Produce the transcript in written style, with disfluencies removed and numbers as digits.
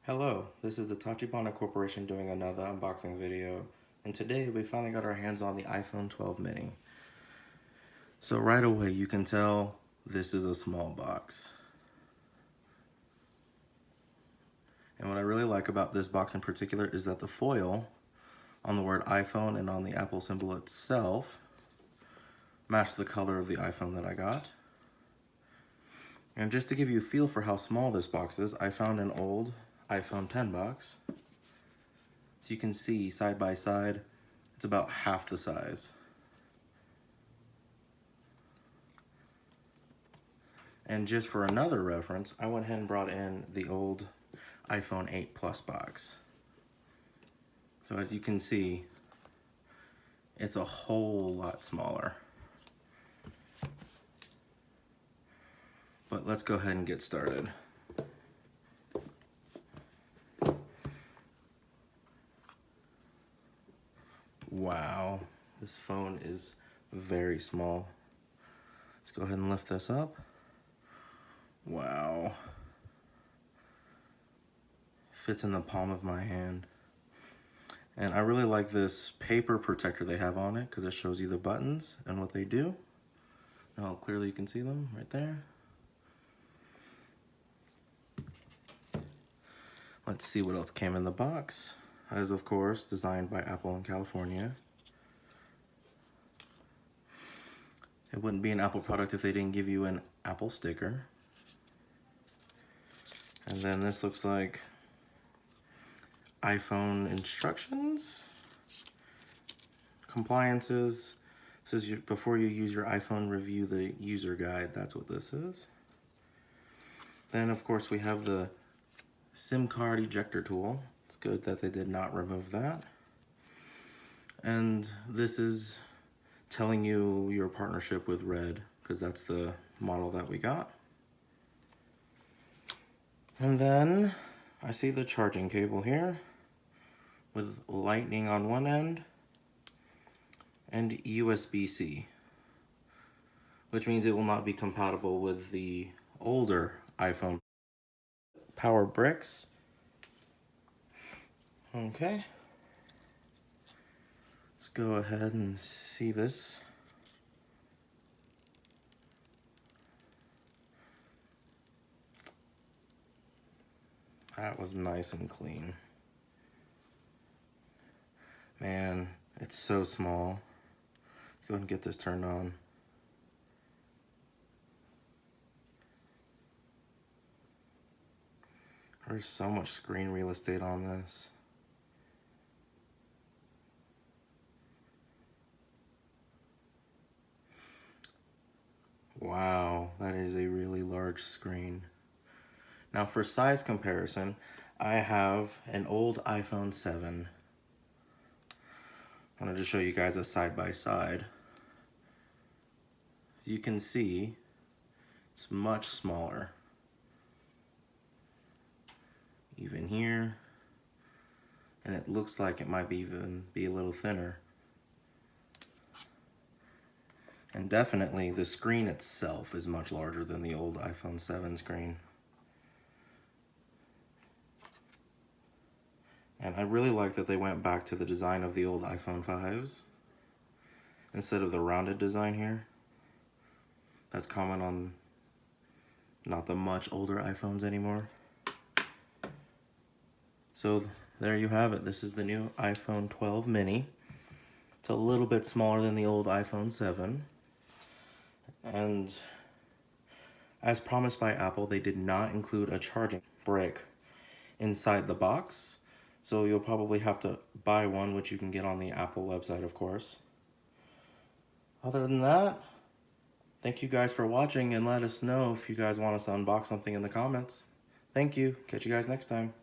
Hello, this is the Tachibana Corporation doing another unboxing video, and today we finally got our hands on the iPhone 12 mini. So right away you can tell this is a small box. And what I really like about this box in particular is that the foil on the word iPhone and on the Apple symbol itself match the color of the iPhone that I got. And just to give you a feel for how small this box is, I found an old iPhone 10 box. So you can see side by side, it's about half the size. And just for another reference, I went ahead and brought in the old iPhone 8 Plus box. So as you can see, it's a whole lot smaller. But let's go ahead and get started. Wow, this phone is very small. Let's go ahead and lift this up. Wow. Fits in the palm of my hand. And I really like this paper protector they have on it because it shows you the buttons and what they do. Now clearly you can see them right there. Let's see what else came in the box. As of course, designed by Apple in California. It wouldn't be an Apple product if they didn't give you an Apple sticker. And then this looks like iPhone instructions, compliances. This is before you use your iPhone, review the user guide. That's what this is. Then of course we have the SIM card ejector tool. It's good that they did not remove that. And this is telling you your partnership with Red, because that's the model that we got. And then I see the charging cable here with lightning on one end and USB-C, which means it will not be compatible with the older iPhone power bricks. Okay, let's go ahead and see this. That was nice and clean. Man, it's so small. Let's go ahead and get this turned on. There's so much screen real estate on this. Wow, that is a really large screen. Now for size comparison, I have an old iPhone 7. I wanted to show you guys a side by side. As you can see, it's much smaller. Even here, and it looks like it might even be a little thinner. And definitely the screen itself is much larger than the old iPhone 7 screen. And I really like that they went back to the design of the old iPhone 5s instead of the rounded design here. That's common on not the much older iPhones anymore. So there you have it. This is the new iPhone 12 mini. It's a little bit smaller than the old iPhone 7. And as promised by Apple, they did not include a charging brick inside the box. So you'll probably have to buy one, which you can get on the Apple website, of course. Other than that, thank you guys for watching, and let us know if you guys want us to unbox something in the comments. Thank you. Catch you guys next time.